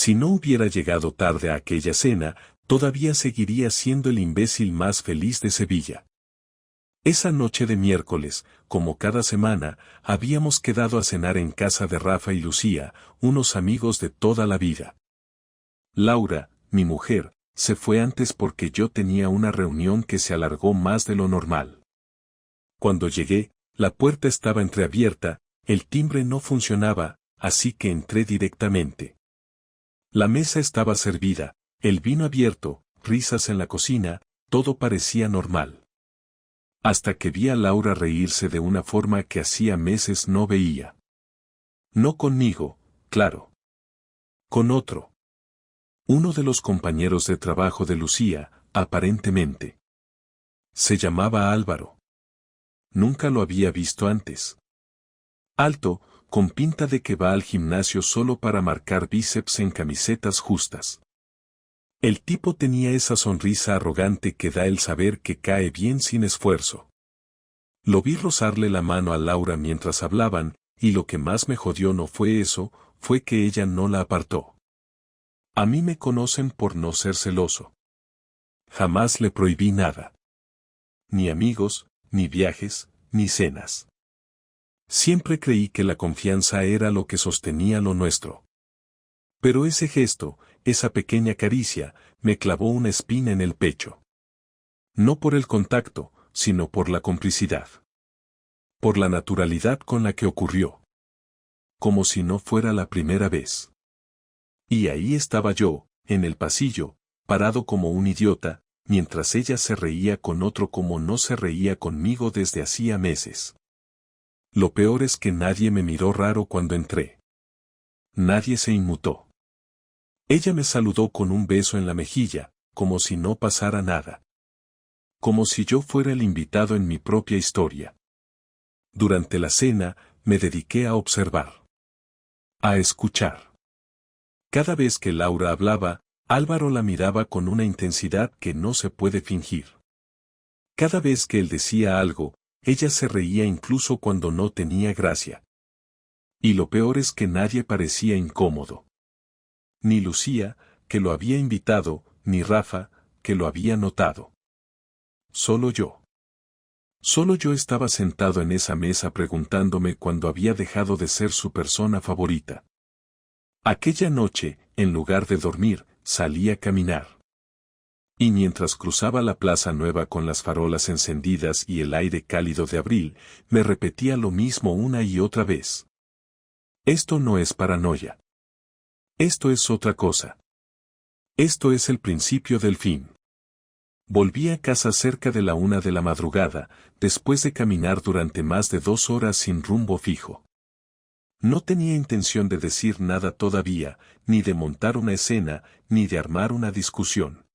Si no hubiera llegado tarde a aquella cena, todavía seguiría siendo el imbécil más feliz de Sevilla. Esa noche de miércoles, como cada semana, habíamos quedado a cenar en casa de Rafa y Lucía, unos amigos de toda la vida. Laura, mi mujer, se fue antes porque yo tenía una reunión que se alargó más de lo normal. Cuando llegué, la puerta estaba entreabierta, el timbre no funcionaba, así que entré directamente. La mesa estaba servida, el vino abierto, risas en la cocina, todo parecía normal. Hasta que vi a Laura reírse de una forma que hacía meses no veía. No conmigo, claro. Con otro. Uno de los compañeros de trabajo de Lucía, aparentemente. Se llamaba Álvaro. Nunca lo había visto antes. Alto, con pinta de que va al gimnasio solo para marcar bíceps en camisetas justas. El tipo tenía esa sonrisa arrogante que da el saber que cae bien sin esfuerzo. Lo vi rozarle la mano a Laura mientras hablaban, y lo que más me jodió no fue eso, fue que ella no la apartó. A mí me conocen por no ser celoso. Jamás le prohibí nada. Ni amigos, ni viajes, ni cenas. Siempre creí que la confianza era lo que sostenía lo nuestro. Pero ese gesto, esa pequeña caricia, me clavó una espina en el pecho. No por el contacto, sino por la complicidad. Por la naturalidad con la que ocurrió. Como si no fuera la primera vez. Y ahí estaba yo, en el pasillo, parado como un idiota, mientras ella se reía con otro como no se reía conmigo desde hacía meses. Lo peor es que nadie me miró raro cuando entré. Nadie se inmutó. Ella me saludó con un beso en la mejilla, como si no pasara nada. Como si yo fuera el invitado en mi propia historia. Durante la cena, me dediqué a observar. A escuchar. Cada vez que Laura hablaba, Álvaro la miraba con una intensidad que no se puede fingir. Cada vez que él decía algo, ella se reía incluso cuando no tenía gracia. Y lo peor es que nadie parecía incómodo. Ni Lucía, que lo había invitado, ni Rafa, que lo había notado. Solo yo. Solo yo estaba sentado en esa mesa preguntándome cuándo había dejado de ser su persona favorita. Aquella noche, en lugar de dormir, salí a caminar. Y mientras cruzaba la Plaza Nueva con las farolas encendidas y el aire cálido de abril, me repetía lo mismo una y otra vez. Esto no es paranoia. Esto es otra cosa. Esto es el principio del fin. Volví a casa cerca de la 1 de la madrugada, después de caminar durante más de 2 horas sin rumbo fijo. No tenía intención de decir nada todavía, ni de montar una escena, ni de armar una discusión.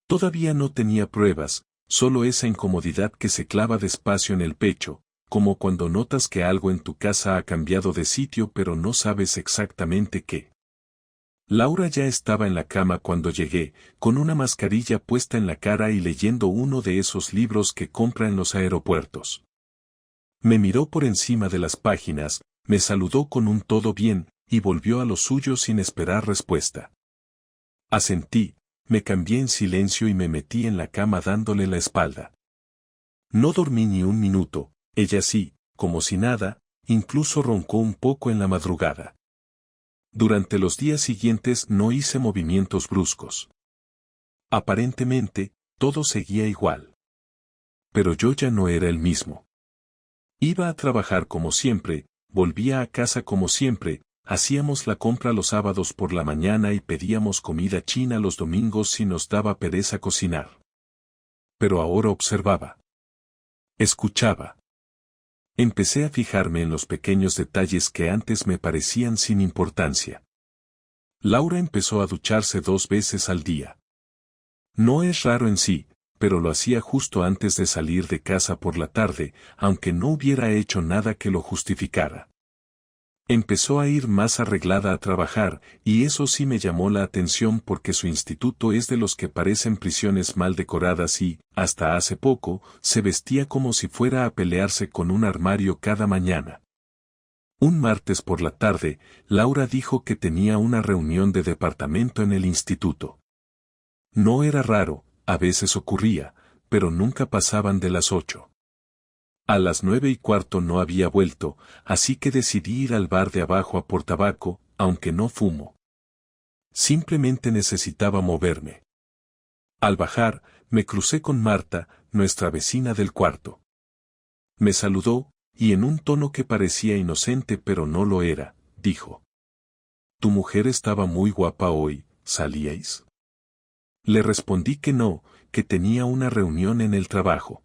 Todavía no tenía pruebas, solo esa incomodidad que se clava despacio en el pecho, como cuando notas que algo en tu casa ha cambiado de sitio pero no sabes exactamente qué. Laura ya estaba en la cama cuando llegué, con una mascarilla puesta en la cara y leyendo uno de esos libros que compra en los aeropuertos. Me miró por encima de las páginas, me saludó con un todo bien, y volvió a lo suyo sin esperar respuesta. Asentí, me cambié en silencio y me metí en la cama dándole la espalda. No dormí ni un minuto, ella sí, como si nada, incluso roncó un poco en la madrugada. Durante los días siguientes no hice movimientos bruscos. Aparentemente, todo seguía igual. Pero yo ya no era el mismo. Iba a trabajar como siempre, volvía a casa como siempre, hacíamos la compra los sábados por la mañana y pedíamos comida china los domingos si nos daba pereza cocinar. Pero ahora observaba. Escuchaba. Empecé a fijarme en los pequeños detalles que antes me parecían sin importancia. Laura empezó a ducharse 2 veces al día. No es raro en sí, pero lo hacía justo antes de salir de casa por la tarde, aunque no hubiera hecho nada que lo justificara. Empezó a ir más arreglada a trabajar, y eso sí me llamó la atención porque su instituto es de los que parecen prisiones mal decoradas y, hasta hace poco, se vestía como si fuera a pelearse con un armario cada mañana. Un martes por la tarde, Laura dijo que tenía una reunión de departamento en el instituto. No era raro, a veces ocurría, pero nunca pasaban de las 8. A las 9:15 no había vuelto, así que decidí ir al bar de abajo a por tabaco, aunque no fumo. Simplemente necesitaba moverme. Al bajar, me crucé con Marta, nuestra vecina del cuarto. Me saludó, y en un tono que parecía inocente pero no lo era, dijo: «Tu mujer estaba muy guapa hoy, ¿salíais?». Le respondí que no, que tenía una reunión en el trabajo.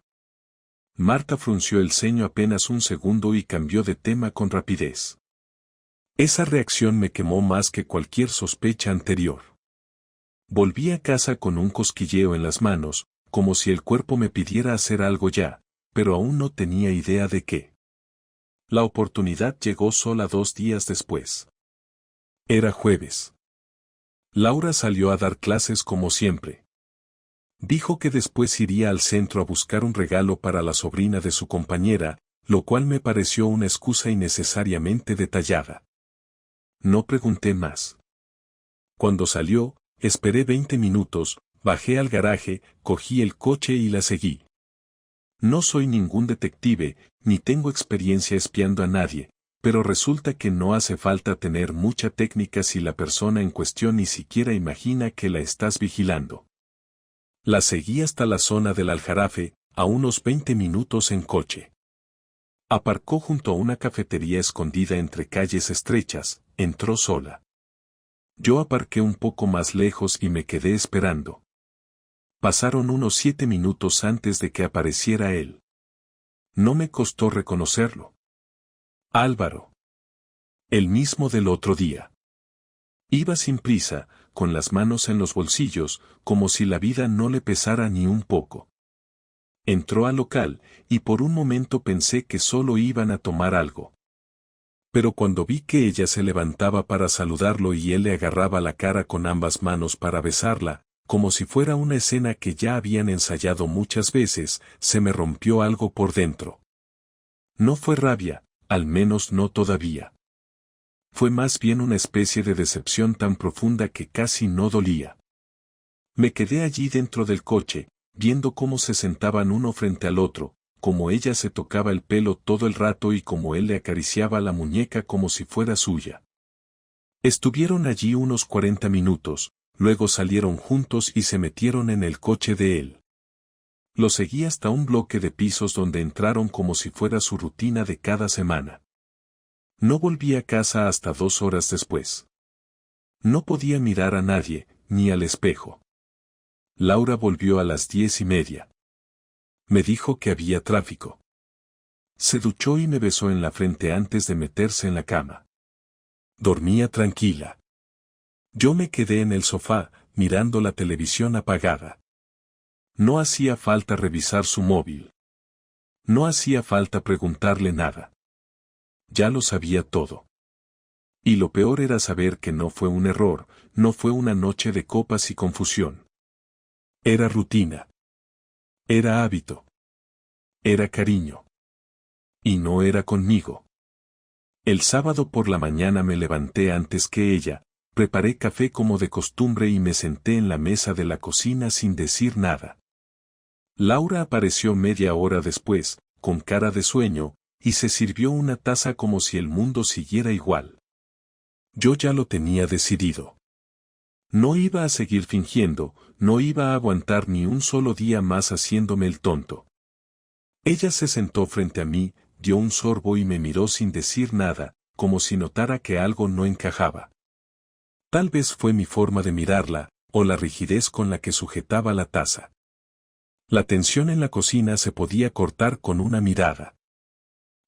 Marta frunció el ceño apenas un segundo y cambió de tema con rapidez. Esa reacción me quemó más que cualquier sospecha anterior. Volví a casa con un cosquilleo en las manos, como si el cuerpo me pidiera hacer algo ya, pero aún no tenía idea de qué. La oportunidad llegó sola 2 días después. Era jueves. Laura salió a dar clases como siempre. Dijo que después iría al centro a buscar un regalo para la sobrina de su compañera, lo cual me pareció una excusa innecesariamente detallada. No pregunté más. Cuando salió, esperé 20 minutos, bajé al garaje, cogí el coche y la seguí. No soy ningún detective, ni tengo experiencia espiando a nadie, pero resulta que no hace falta tener mucha técnica si la persona en cuestión ni siquiera imagina que la estás vigilando. La seguí hasta la zona del Aljarafe, a unos 20 minutos en coche. Aparcó junto a una cafetería escondida entre calles estrechas, entró sola. Yo aparqué un poco más lejos y me quedé esperando. Pasaron unos 7 minutos antes de que apareciera él. No me costó reconocerlo. Álvaro. El mismo del otro día. Iba sin prisa, con las manos en los bolsillos, como si la vida no le pesara ni un poco. Entró al local, y por un momento pensé que solo iban a tomar algo. Pero cuando vi que ella se levantaba para saludarlo y él le agarraba la cara con ambas manos para besarla, como si fuera una escena que ya habían ensayado muchas veces, se me rompió algo por dentro. No fue rabia, al menos no todavía. Fue más bien una especie de decepción tan profunda que casi no dolía. Me quedé allí dentro del coche, viendo cómo se sentaban uno frente al otro, como ella se tocaba el pelo todo el rato y como él le acariciaba la muñeca como si fuera suya. Estuvieron allí unos 40 minutos, luego salieron juntos y se metieron en el coche de él. Lo seguí hasta un bloque de pisos donde entraron como si fuera su rutina de cada semana. No volví a casa hasta 2 horas después. No podía mirar a nadie, ni al espejo. Laura volvió a las 10:30. Me dijo que había tráfico. Se duchó y me besó en la frente antes de meterse en la cama. Dormía tranquila. Yo me quedé en el sofá, mirando la televisión apagada. No hacía falta revisar su móvil. No hacía falta preguntarle nada. Ya lo sabía todo. Y lo peor era saber que no fue un error, no fue una noche de copas y confusión. Era rutina. Era hábito. Era cariño. Y no era conmigo. El sábado por la mañana me levanté antes que ella, preparé café como de costumbre y me senté en la mesa de la cocina sin decir nada. Laura apareció media hora después, con cara de sueño, y se sirvió una taza como si el mundo siguiera igual. Yo ya lo tenía decidido. No iba a seguir fingiendo, no iba a aguantar ni un solo día más haciéndome el tonto. Ella se sentó frente a mí, dio un sorbo y me miró sin decir nada, como si notara que algo no encajaba. Tal vez fue mi forma de mirarla, o la rigidez con la que sujetaba la taza. La tensión en la cocina se podía cortar con una mirada.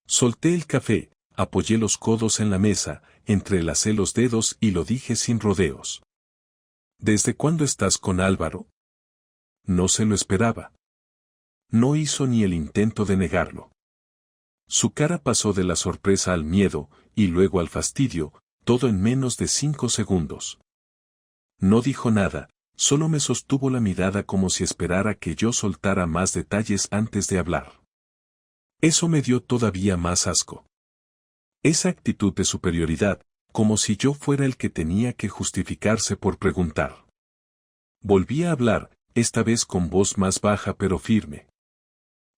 Solté el café, apoyé los codos en la mesa, entrelacé los dedos y lo dije sin rodeos. ¿Desde cuándo estás con Álvaro? No se lo esperaba. No hizo ni el intento de negarlo. Su cara pasó de la sorpresa al miedo, y luego al fastidio, todo en menos de 5 segundos. No dijo nada, solo me sostuvo la mirada como si esperara que yo soltara más detalles antes de hablar. Eso me dio todavía más asco. Esa actitud de superioridad, como si yo fuera el que tenía que justificarse por preguntar. Volví a hablar, esta vez con voz más baja pero firme.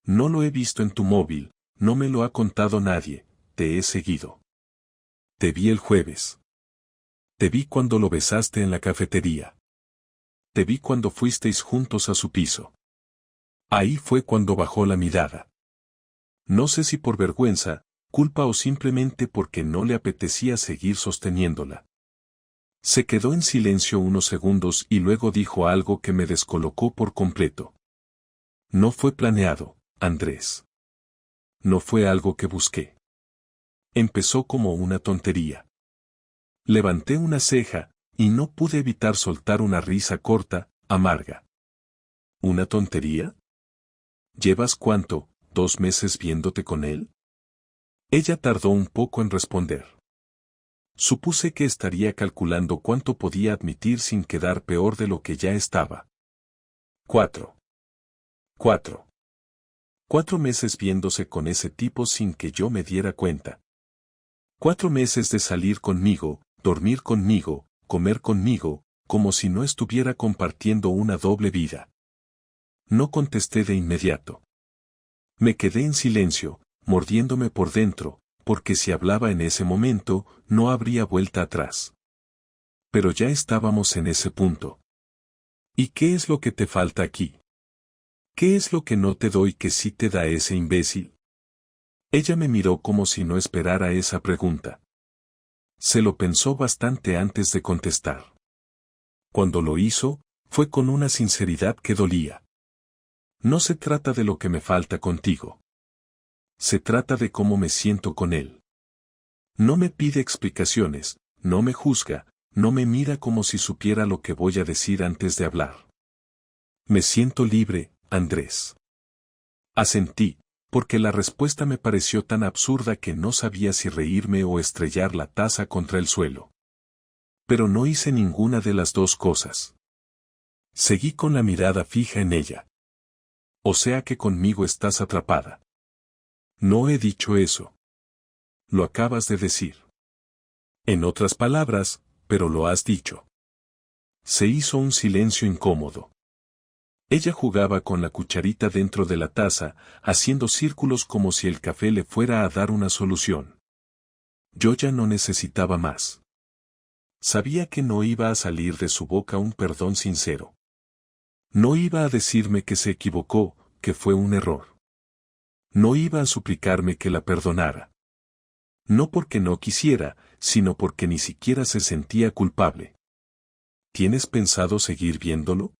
No lo he visto en tu móvil, no me lo ha contado nadie, te he seguido. Te vi el jueves. Te vi cuando lo besaste en la cafetería. Te vi cuando fuisteis juntos a su piso. Ahí fue cuando bajó la mirada. No sé si por vergüenza, culpa o simplemente porque no le apetecía seguir sosteniéndola. Se quedó en silencio unos segundos y luego dijo algo que me descolocó por completo. No fue planeado, Andrés. No fue algo que busqué. Empezó como una tontería. Levanté una ceja, y no pude evitar soltar una risa corta, amarga. ¿Una tontería? ¿Llevas cuánto, 2 meses viéndote con él? Ella tardó un poco en responder. Supuse que estaría calculando cuánto podía admitir sin quedar peor de lo que ya estaba. 4 meses viéndose con ese tipo sin que yo me diera cuenta. 4 meses de salir conmigo, dormir conmigo, comer conmigo, como si no estuviera compartiendo una doble vida. No contesté de inmediato. Me quedé en silencio, mordiéndome por dentro, porque si hablaba en ese momento, no habría vuelta atrás. Pero ya estábamos en ese punto. ¿Y qué es lo que te falta aquí? ¿Qué es lo que no te doy que sí te da ese imbécil? Ella me miró como si no esperara esa pregunta. Se lo pensó bastante antes de contestar. Cuando lo hizo, fue con una sinceridad que dolía. No se trata de lo que me falta contigo. Se trata de cómo me siento con él. No me pide explicaciones, no me juzga, no me mira como si supiera lo que voy a decir antes de hablar. Me siento libre, Andrés. Asentí, porque la respuesta me pareció tan absurda que no sabía si reírme o estrellar la taza contra el suelo. Pero no hice ninguna de las dos cosas. Seguí con la mirada fija en ella. O sea que conmigo estás atrapada. No he dicho eso. Lo acabas de decir. En otras palabras, pero lo has dicho. Se hizo un silencio incómodo. Ella jugaba con la cucharita dentro de la taza, haciendo círculos como si el café le fuera a dar una solución. Yo ya no necesitaba más. Sabía que no iba a salir de su boca un perdón sincero. No iba a decirme que se equivocó, que fue un error. No iba a suplicarme que la perdonara. No porque no quisiera, sino porque ni siquiera se sentía culpable. ¿Tienes pensado seguir viéndolo?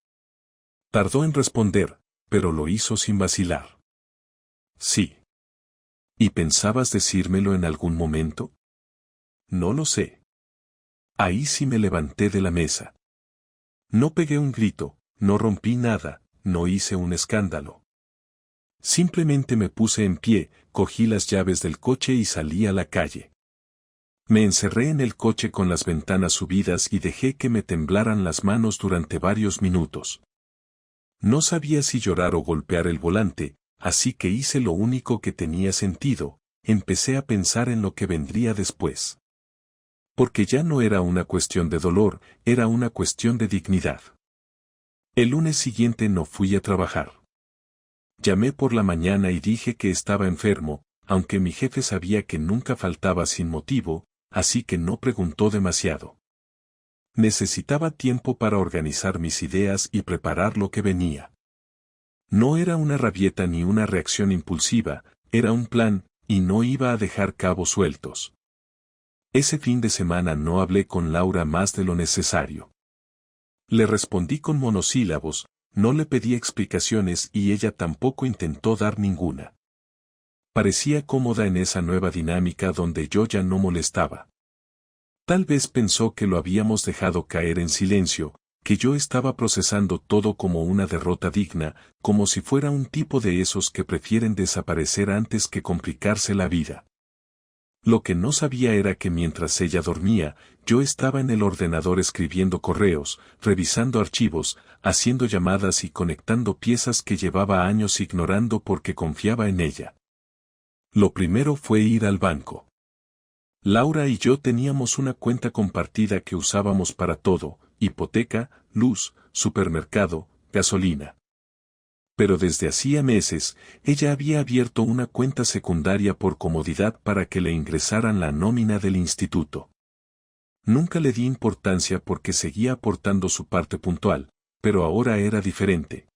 Tardó en responder, pero lo hizo sin vacilar. Sí. ¿Y pensabas decírmelo en algún momento? No lo sé. Ahí sí me levanté de la mesa. No pegué un grito, no rompí nada, no hice un escándalo. Simplemente me puse en pie, cogí las llaves del coche y salí a la calle. Me encerré en el coche con las ventanas subidas y dejé que me temblaran las manos durante varios minutos. No sabía si llorar o golpear el volante, así que hice lo único que tenía sentido, empecé a pensar en lo que vendría después. Porque ya no era una cuestión de dolor, era una cuestión de dignidad. El lunes siguiente no fui a trabajar. Llamé por la mañana y dije que estaba enfermo, aunque mi jefe sabía que nunca faltaba sin motivo, así que no preguntó demasiado. Necesitaba tiempo para organizar mis ideas y preparar lo que venía. No era una rabieta ni una reacción impulsiva, era un plan, y no iba a dejar cabos sueltos. Ese fin de semana no hablé con Laura más de lo necesario. Le respondí con monosílabos, no le pedí explicaciones y ella tampoco intentó dar ninguna. Parecía cómoda en esa nueva dinámica donde yo ya no molestaba. Tal vez pensó que lo habíamos dejado caer en silencio, que yo estaba procesando todo como una derrota digna, como si fuera un tipo de esos que prefieren desaparecer antes que complicarse la vida. Lo que no sabía era que mientras ella dormía, yo estaba en el ordenador escribiendo correos, revisando archivos, haciendo llamadas y conectando piezas que llevaba años ignorando porque confiaba en ella. Lo primero fue ir al banco. Laura y yo teníamos una cuenta compartida que usábamos para todo: hipoteca, luz, supermercado, gasolina. Pero desde hacía meses, ella había abierto una cuenta secundaria por comodidad para que le ingresaran la nómina del instituto. Nunca le di importancia porque seguía aportando su parte puntual, pero ahora era diferente.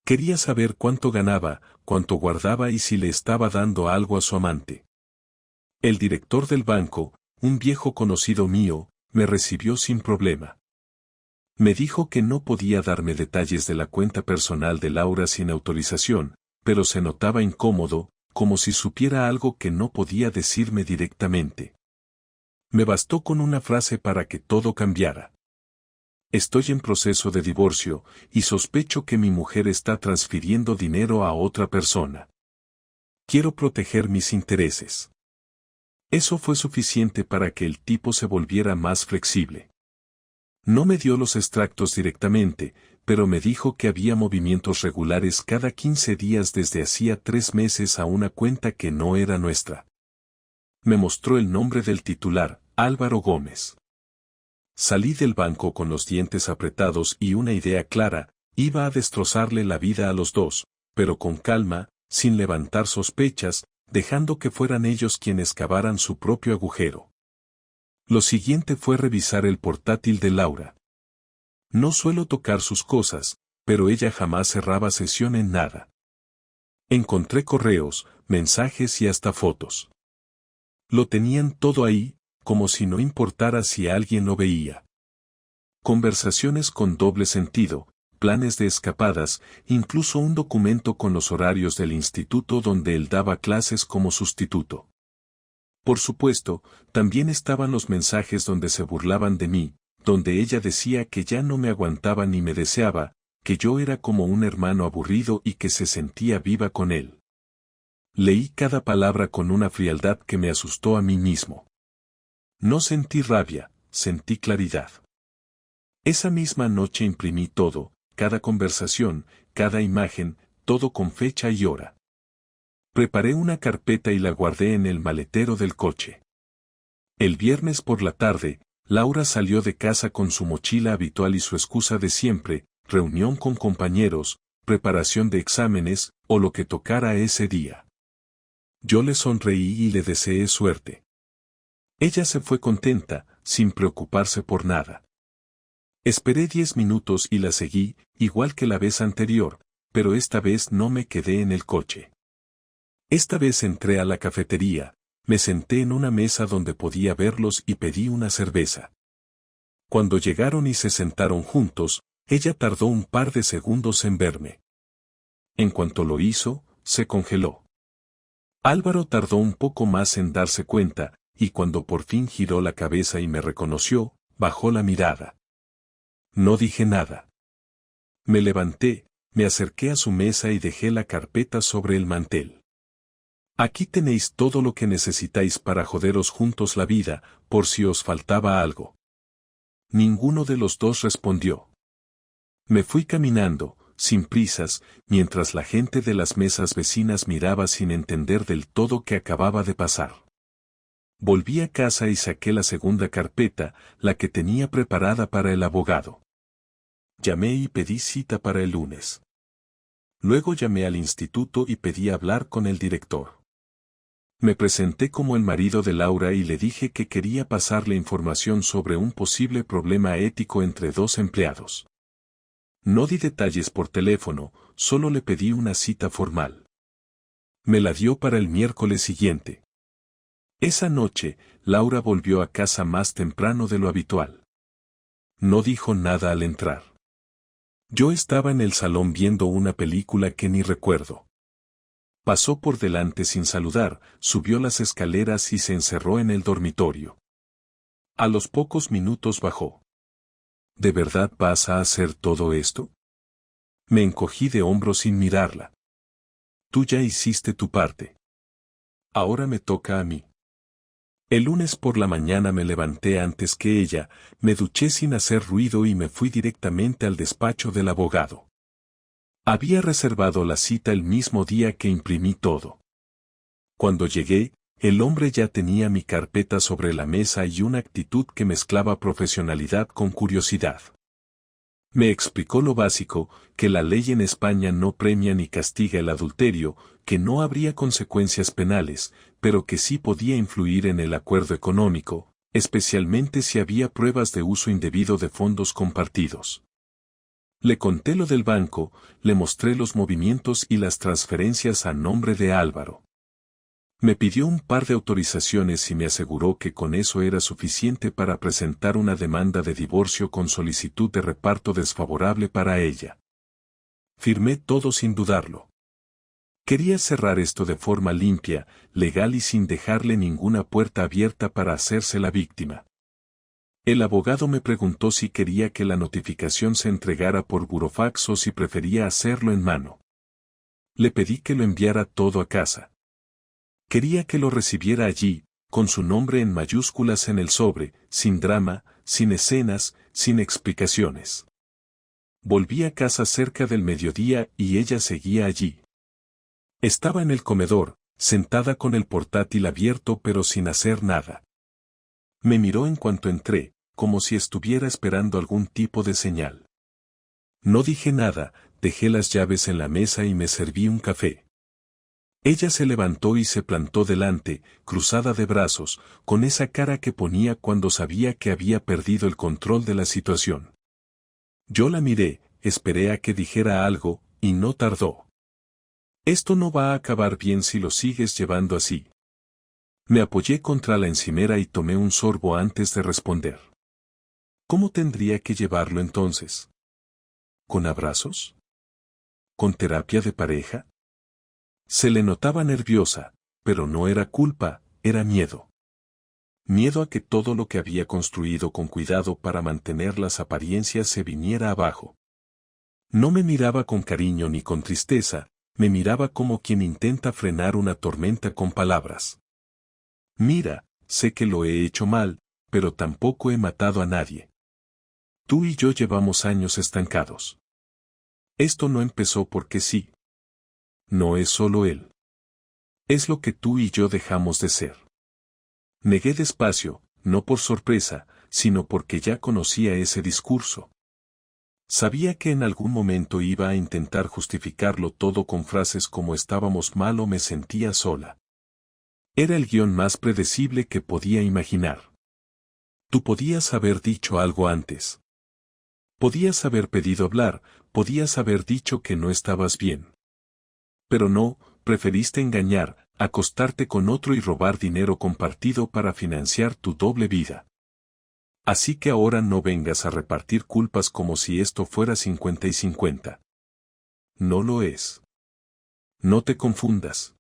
Quería saber cuánto ganaba, cuánto guardaba y si le estaba dando algo a su amante. El director del banco, un viejo conocido mío, me recibió sin problema. Me dijo que no podía darme detalles de la cuenta personal de Laura sin autorización, pero se notaba incómodo, como si supiera algo que no podía decirme directamente. Me bastó con una frase para que todo cambiara. Estoy en proceso de divorcio, y sospecho que mi mujer está transfiriendo dinero a otra persona. Quiero proteger mis intereses. Eso fue suficiente para que el tipo se volviera más flexible. No me dio los extractos directamente, pero me dijo que había movimientos regulares cada 15 días desde hacía 3 meses a una cuenta que no era nuestra. Me mostró el nombre del titular, Álvaro Gómez. Salí del banco con los dientes apretados y una idea clara: iba a destrozarle la vida a los dos, pero con calma, sin levantar sospechas, dejando que fueran ellos quienes cavaran su propio agujero. Lo siguiente fue revisar el portátil de Laura. No suelo tocar sus cosas, pero ella jamás cerraba sesión en nada. Encontré correos, mensajes y hasta fotos. Lo tenían todo ahí, como si no importara si alguien lo veía. Conversaciones con doble sentido, planes de escapadas, incluso un documento con los horarios del instituto donde él daba clases como sustituto. Por supuesto, también estaban los mensajes donde se burlaban de mí, donde ella decía que ya no me aguantaba ni me deseaba, que yo era como un hermano aburrido y que se sentía viva con él. Leí cada palabra con una frialdad que me asustó a mí mismo. No sentí rabia, sentí claridad. Esa misma noche imprimí todo, cada conversación, cada imagen, todo con fecha y hora. Preparé una carpeta y la guardé en el maletero del coche. El viernes por la tarde, Laura salió de casa con su mochila habitual y su excusa de siempre: reunión con compañeros, preparación de exámenes, o lo que tocara ese día. Yo le sonreí y le deseé suerte. Ella se fue contenta, sin preocuparse por nada. Esperé 10 minutos y la seguí, igual que la vez anterior, pero esta vez no me quedé en el coche. Esta vez entré a la cafetería, me senté en una mesa donde podía verlos y pedí una cerveza. Cuando llegaron y se sentaron juntos, ella tardó un par de segundos en verme. En cuanto lo hizo, se congeló. Álvaro tardó un poco más en darse cuenta, y cuando por fin giró la cabeza y me reconoció, bajó la mirada. No dije nada. Me levanté, me acerqué a su mesa y dejé la carpeta sobre el mantel. Aquí tenéis todo lo que necesitáis para joderos juntos la vida, por si os faltaba algo. Ninguno de los dos respondió. Me fui caminando, sin prisas, mientras la gente de las mesas vecinas miraba sin entender del todo qué acababa de pasar. Volví a casa y saqué la segunda carpeta, la que tenía preparada para el abogado. Llamé y pedí cita para el lunes. Luego llamé al instituto y pedí hablar con el director. Me presenté como el marido de Laura y le dije que quería pasarle información sobre un posible problema ético entre dos empleados. No di detalles por teléfono, solo le pedí una cita formal. Me la dio para el miércoles siguiente. Esa noche, Laura volvió a casa más temprano de lo habitual. No dijo nada al entrar. Yo estaba en el salón viendo una película que ni recuerdo. Pasó por delante sin saludar, subió las escaleras y se encerró en el dormitorio. A los pocos minutos bajó. ¿De verdad vas a hacer todo esto? Me encogí de hombros sin mirarla. Tú ya hiciste tu parte. Ahora me toca a mí. El lunes por la mañana me levanté antes que ella, me duché sin hacer ruido y me fui directamente al despacho del abogado. Había reservado la cita el mismo día que imprimí todo. Cuando llegué, El hombre ya tenía mi carpeta sobre la mesa y una actitud que mezclaba profesionalidad con curiosidad. Me explicó lo básico, que la ley en España no premia ni castiga el adulterio, que no habría consecuencias penales, pero que sí podía influir en el acuerdo económico, especialmente si había pruebas de uso indebido de fondos compartidos. Le conté lo del banco, le mostré los movimientos y las transferencias a nombre de Álvaro. Me pidió un par de autorizaciones y me aseguró que con eso era suficiente para presentar una demanda de divorcio con solicitud de reparto desfavorable para ella. Firmé todo sin dudarlo. Quería cerrar esto de forma limpia, legal y sin dejarle ninguna puerta abierta para hacerse la víctima. El abogado me preguntó si quería que la notificación se entregara por burofax o si prefería hacerlo en mano. Le pedí que lo enviara todo a casa. Quería que lo recibiera allí, con su nombre en mayúsculas en el sobre, sin drama, sin escenas, sin explicaciones. Volví a casa cerca del mediodía y ella seguía allí. Estaba en el comedor, sentada con el portátil abierto pero sin hacer nada. Me miró en cuanto entré, como si estuviera esperando algún tipo de señal. No dije nada, dejé las llaves en la mesa y me serví un café. Ella se levantó y se plantó delante, cruzada de brazos, con esa cara que ponía cuando sabía que había perdido el control de la situación. Yo la miré, esperé a que dijera algo, y no tardó. Esto no va a acabar bien si lo sigues llevando así. Me apoyé contra la encimera y tomé un sorbo antes de responder. ¿Cómo tendría que llevarlo entonces? ¿Con abrazos? ¿Con terapia de pareja? Se le notaba nerviosa, pero no era culpa, era miedo. Miedo a que todo lo que había construido con cuidado para mantener las apariencias se viniera abajo. No me miraba con cariño ni con tristeza, me miraba como quien intenta frenar una tormenta con palabras. Mira, sé que lo he hecho mal, pero tampoco he matado a nadie. Tú y yo llevamos años estancados. Esto no empezó porque sí. No es solo él. Es lo que tú y yo dejamos de ser. Negué despacio, no por sorpresa, sino porque ya conocía ese discurso. Sabía que en algún momento iba a intentar justificarlo todo con frases como estábamos mal o me sentía sola. Era el guión más predecible que podía imaginar. Tú podías haber dicho algo antes. Podías haber pedido hablar, podías haber dicho que no estabas bien. Pero no, preferiste engañar, acostarte con otro y robar dinero compartido para financiar tu doble vida. Así que ahora no vengas a repartir culpas como si esto fuera 50 y 50. No lo es. No te confundas.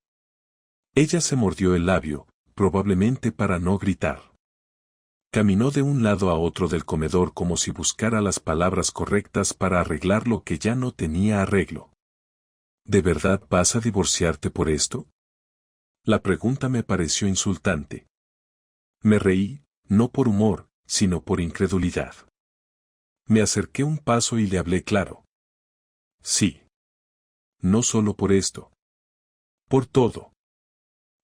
Ella se mordió el labio, probablemente para no gritar. Caminó de un lado a otro del comedor como si buscara las palabras correctas para arreglar lo que ya no tenía arreglo. ¿De verdad vas a divorciarte por esto? La pregunta me pareció insultante. Me reí, no por humor, sino por incredulidad. Me acerqué un paso y le hablé claro. Sí. No solo por esto. Por todo.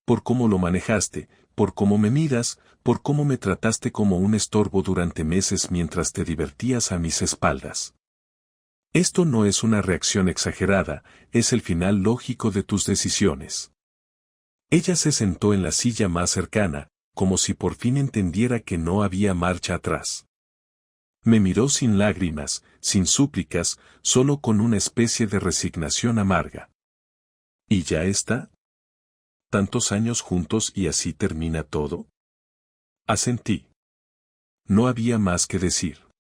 Por cómo lo manejaste, por cómo me miras, por cómo me trataste como un estorbo durante meses mientras te divertías a mis espaldas. Esto no es una reacción exagerada, es el final lógico de tus decisiones. Ella se sentó en la silla más cercana, como si por fin entendiera que no había marcha atrás. Me miró sin lágrimas, sin súplicas, solo con una especie de resignación amarga. ¿Y ya está? ¿Tantos años juntos y así termina todo? Asentí. No había más que decir.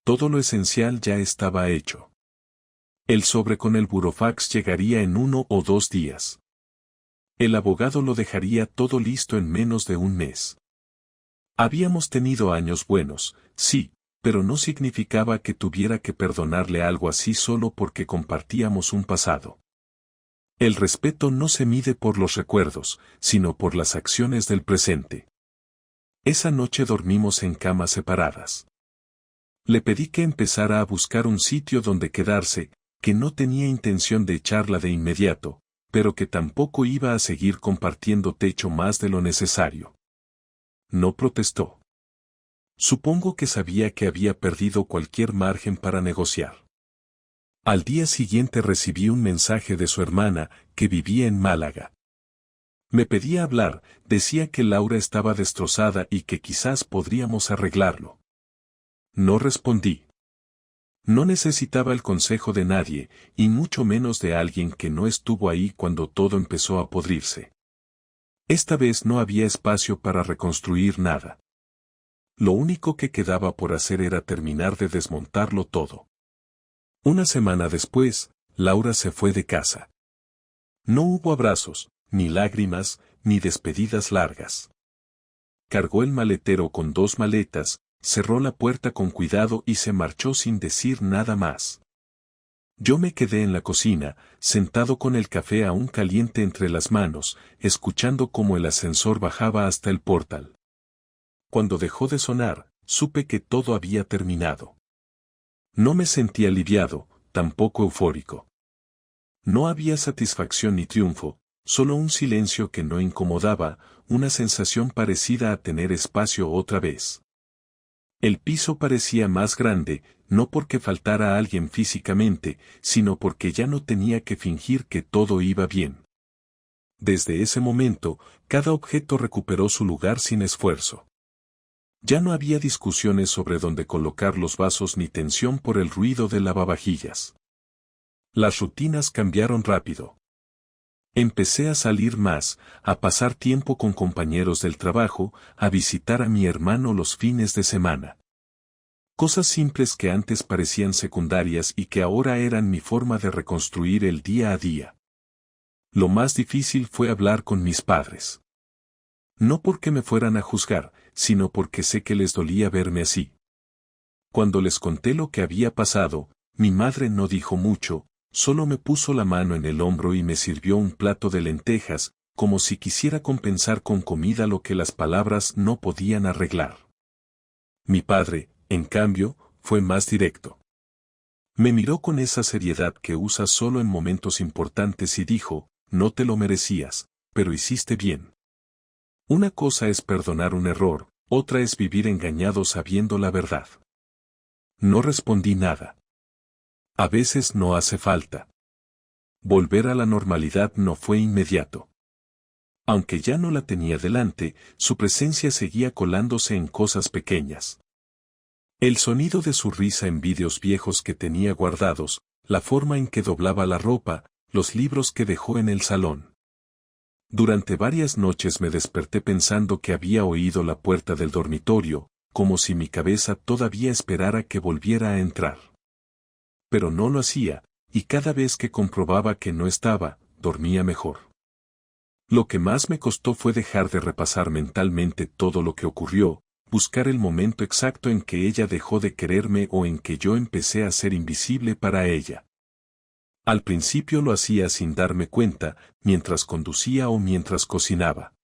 Todo lo esencial ya estaba hecho. El sobre con el burofax llegaría en 1 o 2 días. El abogado lo dejaría todo listo en menos de un mes. Habíamos tenido años buenos, sí, pero no significaba que tuviera que perdonarle algo así solo porque compartíamos un pasado. El respeto no se mide por los recuerdos, sino por las acciones del presente. Esa noche dormimos en camas separadas. Le pedí que empezara a buscar un sitio donde quedarse, que no tenía intención de echarla de inmediato, pero que tampoco iba a seguir compartiendo techo más de lo necesario. No protestó. Supongo que sabía que había perdido cualquier margen para negociar. Al día siguiente recibí un mensaje de su hermana, que vivía en Málaga. Me pedía hablar, decía que Laura estaba destrozada y que quizás podríamos arreglarlo. No respondí. No necesitaba el consejo de nadie, y mucho menos de alguien que no estuvo ahí cuando todo empezó a podrirse. Esta vez no había espacio para reconstruir nada. Lo único que quedaba por hacer era terminar de desmontarlo todo. Una semana después, Laura se fue de casa. No hubo abrazos, ni lágrimas, ni despedidas largas. Cargó el maletero con 2 maletas, cerró la puerta con cuidado y se marchó sin decir nada más. Yo me quedé en la cocina, sentado con el café aún caliente entre las manos, escuchando cómo el ascensor bajaba hasta el portal. Cuando dejó de sonar, supe que todo había terminado. No me sentí aliviado, tampoco eufórico. No había satisfacción ni triunfo, solo un silencio que no incomodaba, una sensación parecida a tener espacio otra vez. El piso parecía más grande, no porque faltara alguien físicamente, sino porque ya no tenía que fingir que todo iba bien. Desde ese momento, cada objeto recuperó su lugar sin esfuerzo. Ya no había discusiones sobre dónde colocar los vasos ni tensión por el ruido de lavavajillas. Las rutinas cambiaron rápido. Empecé a salir más, a pasar tiempo con compañeros del trabajo, a visitar a mi hermano los fines de semana. Cosas simples que antes parecían secundarias y que ahora eran mi forma de reconstruir el día a día. Lo más difícil fue hablar con mis padres. No porque me fueran a juzgar, sino porque sé que les dolía verme así. Cuando les conté lo que había pasado, mi madre no dijo mucho, solo me puso la mano en el hombro y me sirvió un plato de lentejas, como si quisiera compensar con comida lo que las palabras no podían arreglar. Mi padre, en cambio, fue más directo. Me miró con esa seriedad que usa solo en momentos importantes y dijo, no te lo merecías, pero hiciste bien. Una cosa es perdonar un error, otra es vivir engañado sabiendo la verdad. No respondí nada. A veces no hace falta. Volver a la normalidad no fue inmediato. Aunque ya no la tenía delante, su presencia seguía colándose en cosas pequeñas. El sonido de su risa en vídeos viejos que tenía guardados, la forma en que doblaba la ropa, los libros que dejó en el salón. Durante varias noches me desperté pensando que había oído la puerta del dormitorio, como si mi cabeza todavía esperara que volviera a entrar. Pero no lo hacía, y cada vez que comprobaba que no estaba, dormía mejor. Lo que más me costó fue dejar de repasar mentalmente todo lo que ocurrió, buscar el momento exacto en que ella dejó de quererme o en que yo empecé a ser invisible para ella. Al principio lo hacía sin darme cuenta, mientras conducía o mientras cocinaba.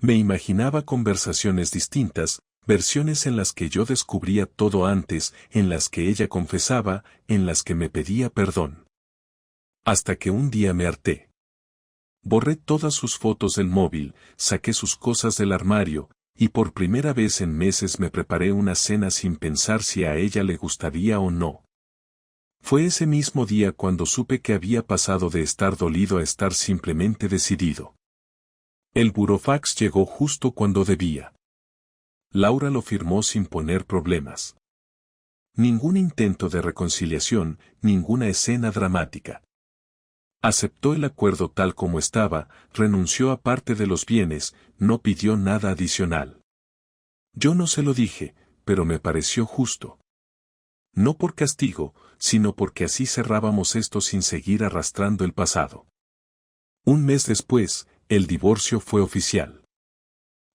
Me imaginaba conversaciones distintas, versiones en las que yo descubría todo antes, en las que ella confesaba, en las que me pedía perdón. Hasta que un día me harté. Borré todas sus fotos del móvil, saqué sus cosas del armario, y por primera vez en meses me preparé una cena sin pensar si a ella le gustaría o no. Fue ese mismo día cuando supe que había pasado de estar dolido a estar simplemente decidido. El burofax llegó justo cuando debía. Laura lo firmó sin poner problemas. Ningún intento de reconciliación, ninguna escena dramática. Aceptó el acuerdo tal como estaba, renunció a parte de los bienes, no pidió nada adicional. Yo no se lo dije, pero me pareció justo. No por castigo, sino porque así cerrábamos esto sin seguir arrastrando el pasado. Un mes después, el divorcio fue oficial.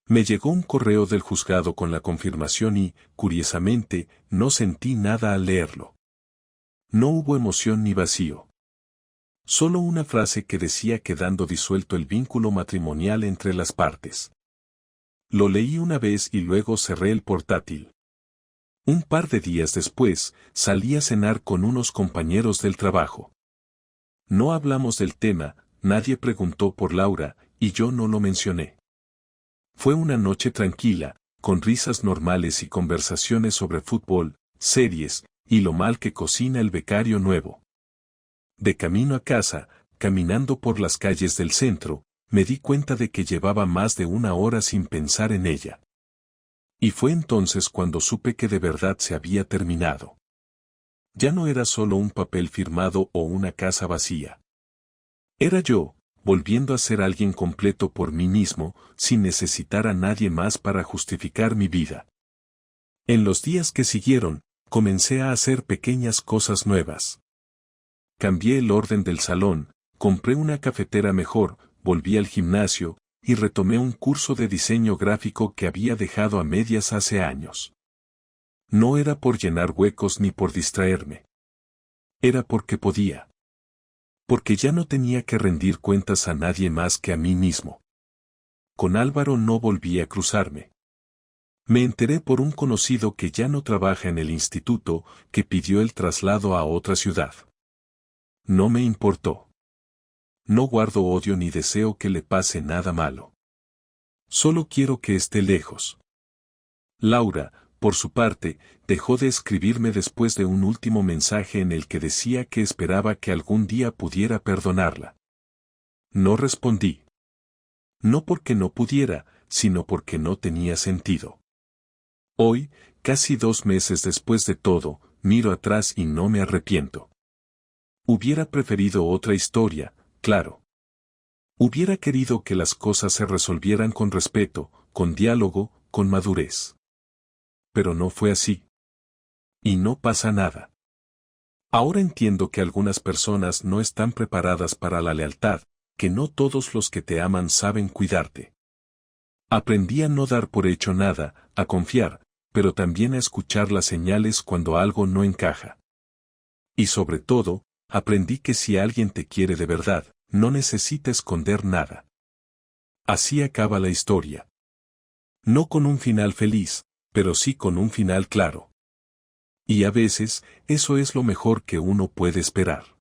Me llegó un correo del juzgado con la confirmación y, curiosamente, no sentí nada al leerlo. No hubo emoción ni vacío. Solo una frase que decía quedando disuelto el vínculo matrimonial entre las partes. Lo leí una vez y luego cerré el portátil. Un par de días después, salí a cenar con unos compañeros del trabajo. No hablamos del tema, nadie preguntó por Laura, y yo no lo mencioné. Fue una noche tranquila, con risas normales y conversaciones sobre fútbol, series, y lo mal que cocina el becario nuevo. De camino a casa, caminando por las calles del centro, me di cuenta de que llevaba más de una hora sin pensar en ella. Y fue entonces cuando supe que de verdad se había terminado. Ya no era solo un papel firmado o una casa vacía. Era yo, volviendo a ser alguien completo por mí mismo, sin necesitar a nadie más para justificar mi vida. En los días que siguieron, comencé a hacer pequeñas cosas nuevas. Cambié el orden del salón, compré una cafetera mejor, volví al gimnasio, y retomé un curso de diseño gráfico que había dejado a medias hace años. No era por llenar huecos ni por distraerme. Era porque podía. Porque ya no tenía que rendir cuentas a nadie más que a mí mismo. Con Álvaro no volví a cruzarme. Me enteré por un conocido que ya no trabaja en el instituto, que pidió el traslado a otra ciudad. No me importó. No guardo odio ni deseo que le pase nada malo. Solo quiero que esté lejos. Laura, por su parte, dejó de escribirme después de un último mensaje en el que decía que esperaba que algún día pudiera perdonarla. No respondí. No porque no pudiera, sino porque no tenía sentido. Hoy, casi 2 meses después de todo, miro atrás y no me arrepiento. Hubiera preferido otra historia, claro. Hubiera querido que las cosas se resolvieran con respeto, con diálogo, con madurez. Pero no fue así. Y no pasa nada. Ahora entiendo que algunas personas no están preparadas para la lealtad, que no todos los que te aman saben cuidarte. Aprendí a no dar por hecho nada, a confiar, pero también a escuchar las señales cuando algo no encaja. Y sobre todo, aprendí que si alguien te quiere de verdad, no necesita esconder nada. Así acaba la historia. No con un final feliz, pero sí con un final claro. Y a veces, eso es lo mejor que uno puede esperar.